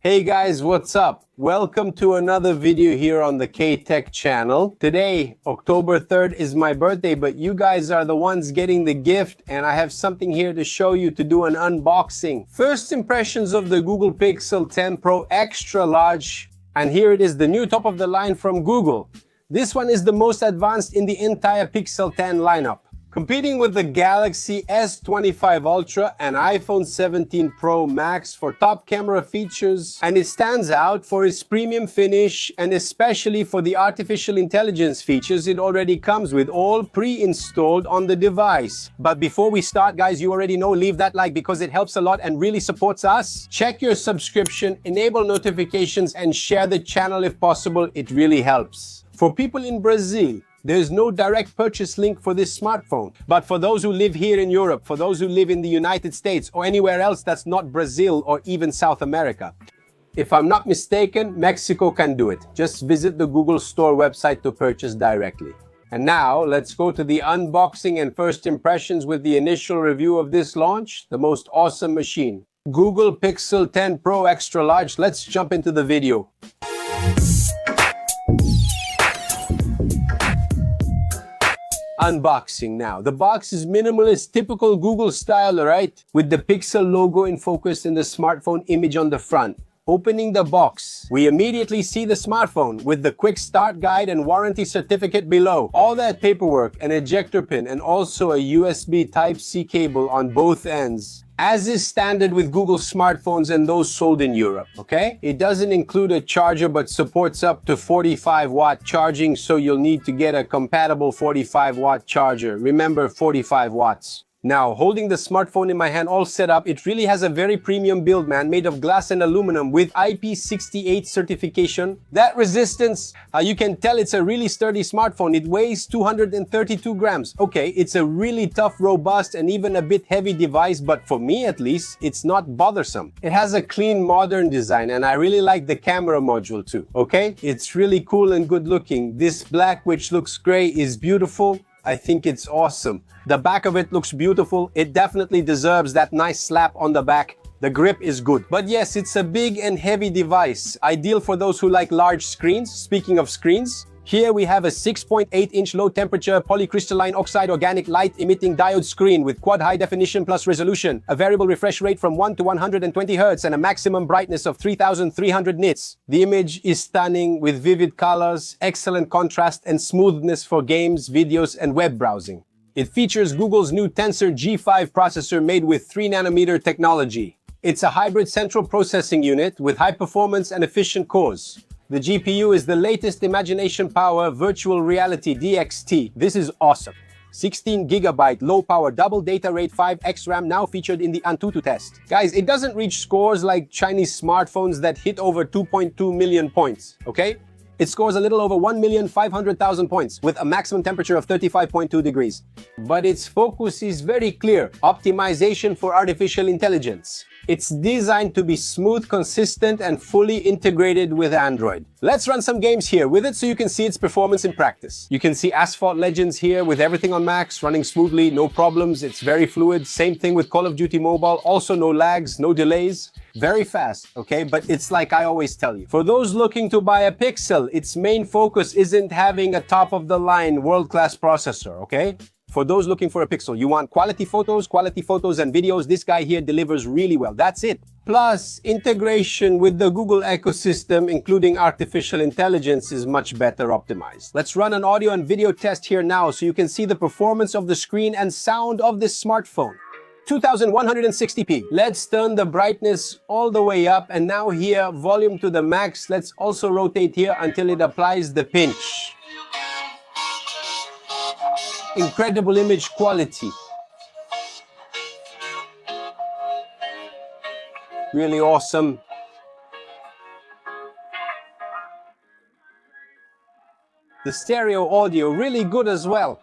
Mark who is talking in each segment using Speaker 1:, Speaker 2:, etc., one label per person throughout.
Speaker 1: Hey guys, what's up? Welcome to another video here on the K-Tech channel. Today, October 3rd, is my birthday, but you guys are the ones getting the gift, and I have something here to show you to do an unboxing. First impressions of the Google Pixel 10 Pro Extra Large, and here it is, the new top of the line from Google. This one is the most advanced in the entire Pixel 10 lineup, competing with the Galaxy S25 Ultra and iPhone 17 Pro Max for top camera features, and it stands out for its premium finish and especially for the artificial intelligence features it already comes with, all pre-installed on the device. But before we start, guys, you already know, leave that like because it helps a lot and really supports us. Check your subscription, enable notifications, and share the channel if possible. It really helps. For people in Brazil, there's no direct purchase link for this smartphone. But for those who live here in Europe, for those who live in the United States or anywhere else that's not Brazil or even South America, if I'm not mistaken, Mexico can do it. Just visit the Google Store website to purchase directly. And now let's go to the unboxing and first impressions with the initial review of this launch, the most awesome machine, Google Pixel 10 Pro Extra Large. Let's jump into the video. Unboxing now. The box is minimalist, typical Google style, right? With the Pixel logo in focus and the smartphone image on the front. Opening the box, we immediately see the smartphone with the quick start guide and warranty certificate below. All that paperwork, an ejector pin, and also a USB Type-C cable on both ends, as is standard with Google smartphones and those sold in Europe, okay? It doesn't include a charger but supports up to 45-watt charging, so you'll need to get a compatible 45-watt charger. Remember, 45 watts. Now, holding the smartphone in my hand all set up, it really has a very premium build, man, made of glass and aluminum with IP68 certification. That resistance, you can tell it's a really sturdy smartphone. It weighs 232 grams. Okay, it's a really tough, robust, and even a bit heavy device, but for me at least, it's not bothersome. It has a clean, modern design, and I really like the camera module too, okay? It's really cool and good looking. This black, which looks gray, is beautiful. I think it's awesome. The back of it looks beautiful. It definitely deserves that nice slap on the back. The grip is good. But yes, it's a big and heavy device, ideal for those who like large screens. Speaking of screens, here we have a 6.8-inch low-temperature polycrystalline oxide organic light-emitting diode screen with quad high-definition plus resolution, a variable refresh rate from 1 to 120 Hz, and a maximum brightness of 3,300 nits. The image is stunning with vivid colors, excellent contrast, and smoothness for games, videos, and web browsing. It features Google's new Tensor G5 processor made with 3nm technology. It's a hybrid central processing unit with high performance and efficient cores. The GPU is the latest Imagination Power Virtual Reality DXT. This is awesome. 16GB low-power double data rate 5x RAM now featured in the Antutu test. Guys, it doesn't reach scores like Chinese smartphones that hit over 2.2 million points, okay? It scores a little over 1,500,000 points with a maximum temperature of 35.2 degrees. But its focus is very clear: optimization for artificial intelligence. It's designed to be smooth, consistent, and fully integrated with Android. Let's run some games here with it so you can see its performance in practice. You can see Asphalt Legends here with everything on max, running smoothly, no problems. It's very fluid. Same thing with Call of Duty Mobile. Also no lags, no delays. Very fast, okay? But it's like I always tell you, for those looking to buy a Pixel, its main focus isn't having a top-of-the-line world-class processor, okay? For those looking for a Pixel, you want quality photos and videos. This guy here delivers really well. That's it. Plus, integration with the Google ecosystem, including artificial intelligence, is much better optimized. Let's run an audio and video test here now so you can see the performance of the screen and sound of this smartphone. 2160p. Let's turn the brightness all the way up, and now here, volume to the max. Let's also rotate here until it applies the pinch. Incredible image quality. Really awesome. The stereo audio, really good as well.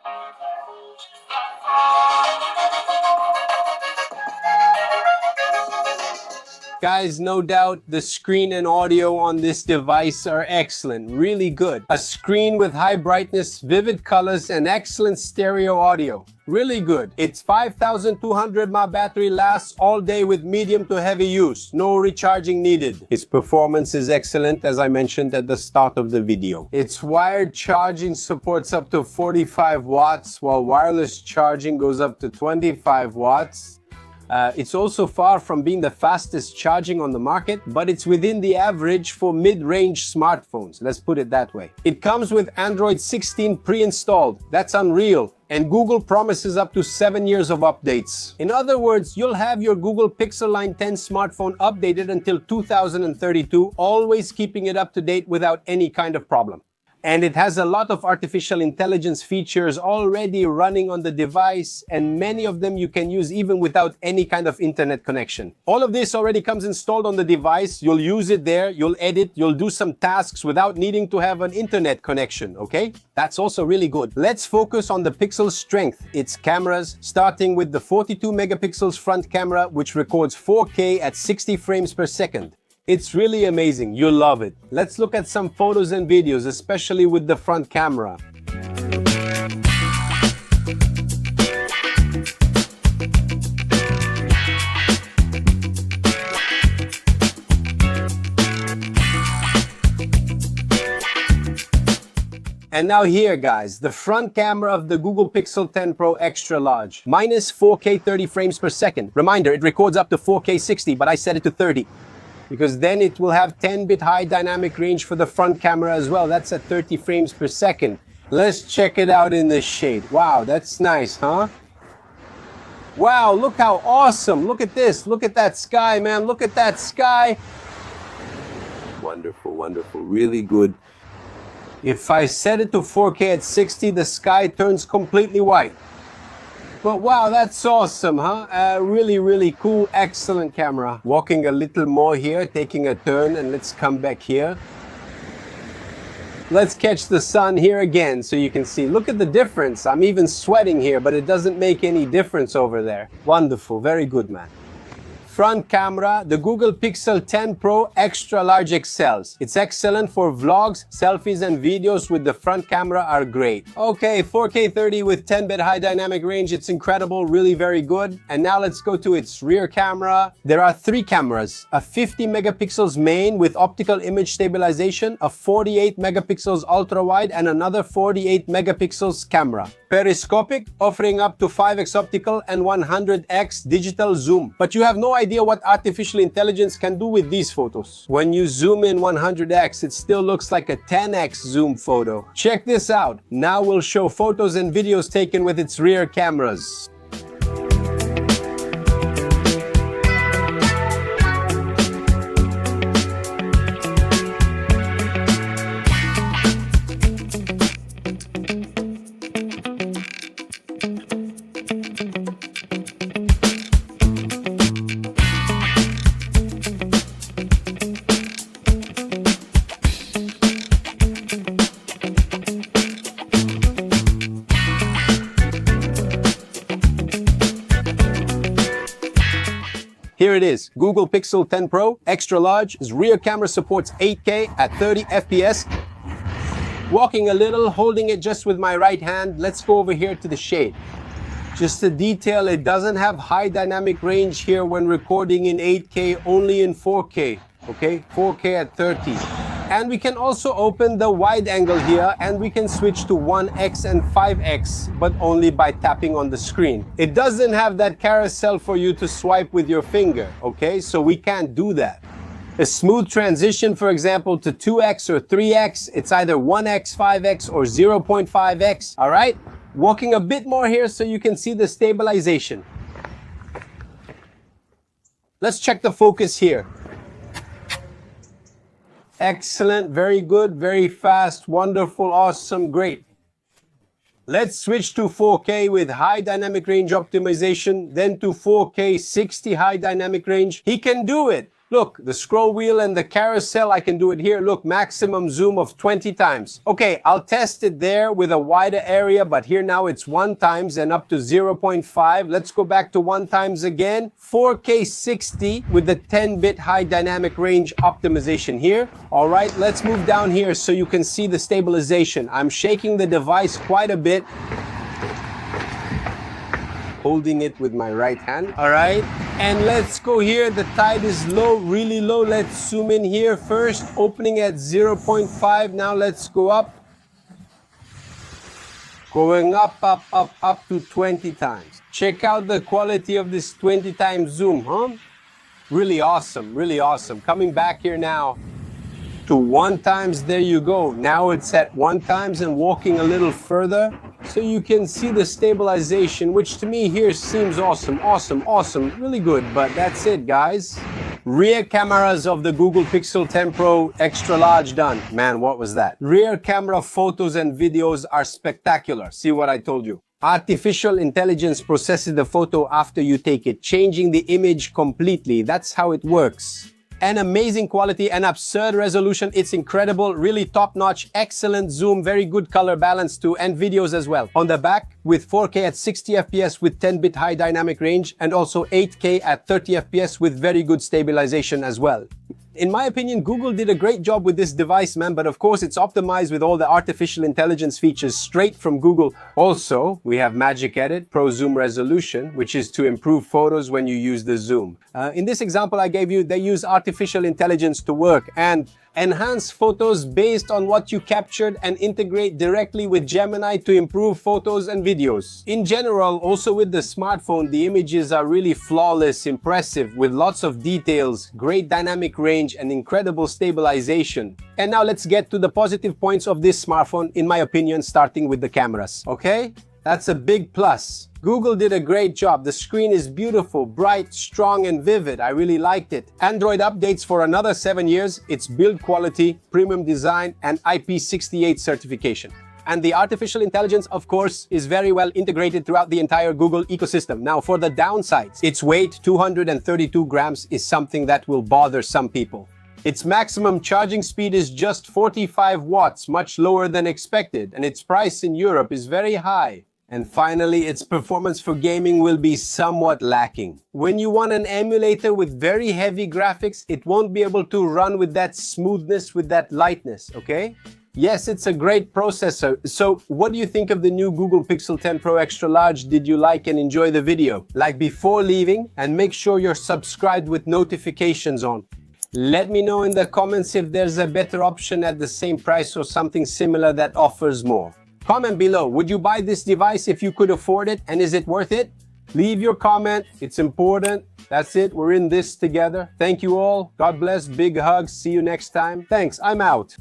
Speaker 1: Guys, no doubt the screen and audio on this device are excellent, really good. A screen with high brightness, vivid colors, and excellent stereo audio. Really good. Its 5200 mAh battery lasts all day with medium to heavy use. No recharging needed. Its performance is excellent, as I mentioned at the start of the video. Its wired charging supports up to 45 watts, while wireless charging goes up to 25 watts. It's also far from being the fastest charging on the market, but it's within the average for mid-range smartphones. Let's put it that way. It comes with Android 16 pre-installed. That's unreal. And Google promises up to 7 years of updates. In other words, you'll have your Google Pixel Line 10 smartphone updated until 2032, always keeping it up to date without any kind of problem. And it has a lot of artificial intelligence features already running on the device, and many of them you can use even without any kind of internet connection. All of this already comes installed on the device. You'll use it there, you'll edit, you'll do some tasks without needing to have an internet connection, okay? That's also really good. Let's focus on the Pixel's strength, its cameras, starting with the 42 megapixels front camera, which records 4K at 60 frames per second. It's really amazing. You'll love it. Let's look at some photos and videos, especially with the front camera. And now here, guys, the front camera of the Google Pixel 10 Pro Extra Large. Minus 4K 30 frames per second. Reminder, it records up to 4K 60, but I set it to 30. Because then it will have 10-bit high dynamic range for the front camera as well. That's at 30 frames per second. Let's check it out in the shade. Wow, that's nice, huh? Wow, look how awesome. Look at this. Look at that sky, man. Look at that sky. Wonderful, wonderful. Really good. If I set it to 4K at 60, the sky turns completely white. But wow, that's awesome, huh? Really, really cool, excellent camera. Walking a little more here, taking a turn, and let's come back here. Let's catch the sun here again so you can see. Look at the difference. I'm even sweating here, but it doesn't make any difference over there. Wonderful, very good, man. Front camera, the Google Pixel 10 Pro Extra Large XLs. It's excellent for vlogs, selfies, and videos with the front camera are great. Okay, 4K 30 with 10-bit high dynamic range. It's incredible, really very good. And now let's go to its rear camera. There are 3 cameras, a 50 megapixels main with optical image stabilization, a 48 megapixels ultra wide, and another 48 megapixels camera. Periscopic, offering up to 5x optical and 100x digital zoom. But you have no idea what artificial intelligence can do with these photos. When you zoom in 100x, it still looks like a 10x zoom photo. Check this out. Now we'll show photos and videos taken with its rear cameras. Here it is, Google Pixel 10 Pro Extra Large. Its rear camera supports 8K at 30 FPS. Walking a little, holding it just with my right hand. Let's go over here to the shade. Just a detail, it doesn't have high dynamic range here when recording in 8K, only in 4K, okay? 4K at 30. And we can also open the wide angle here, and we can switch to 1x and 5x, but only by tapping on the screen. It doesn't have that carousel for you to swipe with your finger, okay? So we can't do that. A smooth transition, for example, to 2x or 3x, it's either 1x, 5x, or 0.5x, all right? Walking a bit more here so you can see the stabilization. Let's check the focus here. Excellent, very good, very fast, wonderful, awesome, great. Let's switch to 4K with high dynamic range optimization, then to 4K 60 high dynamic range. He can do it. Look, the scroll wheel and the carousel, I can do it here. Look, maximum zoom of 20 times. Okay, I'll test it there with a wider area, but here now it's 1 times and up to 0.5. Let's go back to 1 times again. 4K 60 with the 10-bit high dynamic range optimization here. All right, let's move down here so you can see the stabilization. I'm shaking the device quite a bit, holding it with my right hand. All right, and let's go here. The tide is low, really low. Let's zoom in here first, opening at 0.5. Now let's go up, going up to 20 times. Check out the quality of this 20 times zoom, huh? Really awesome, really awesome. Coming back here now to 1 times, there you go. Now it's at 1 times and walking a little further, so you can see the stabilization, which to me here seems awesome, awesome, really good. But that's it, guys. Rear cameras of the Google Pixel 10 Pro Extra Large done. Man, what was that? Rear camera photos and videos are spectacular. See what I told you? Artificial intelligence processes the photo after you take it, changing the image completely. That's how it works. An amazing quality and absurd resolution. It's incredible, really top-notch, excellent zoom, very good color balance too, and videos as well. On the back with 4K at 60 FPS with 10-bit high dynamic range, and also 8K at 30 FPS with very good stabilization as well. In my opinion, Google did a great job with this device, man, but of course it's optimized with all the artificial intelligence features straight from Google. Also, we have Magic Edit Pro Zoom Resolution, which is to improve photos when you use the zoom. In this example I gave you, they use artificial intelligence to work and enhance photos based on what you captured and integrate directly with Gemini to improve photos and videos. In general, also with the smartphone, the images are really flawless, impressive, with lots of details, great dynamic range, and incredible stabilization. And now let's get to the positive points of this smartphone, in my opinion, starting with the cameras. Okay? That's a big plus. Google did a great job. The screen is beautiful, bright, strong, and vivid. I really liked it. Android updates for another 7 years. It's build quality, premium design, and IP68 certification. And the artificial intelligence, of course, is very well integrated throughout the entire Google ecosystem. Now, for the downsides, its weight, 232 grams, is something that will bother some people. Its maximum charging speed is just 45 watts, much lower than expected, and its price in Europe is very high. And finally, its performance for gaming will be somewhat lacking. When you want an emulator with very heavy graphics, it won't be able to run with that smoothness, with that lightness, okay? Yes, it's a great processor. So what do you think of the new Google Pixel 10 Pro Extra Large? Did you like and enjoy the video? Like before leaving, and make sure you're subscribed with notifications on. Let me know in the comments if there's a better option at the same price or something similar that offers more. Comment below, would you buy this device if you could afford it, and is it worth it? Leave your comment, it's important. That's it, we're in this together. Thank you all, God bless, big hugs, see you next time. Thanks, I'm out.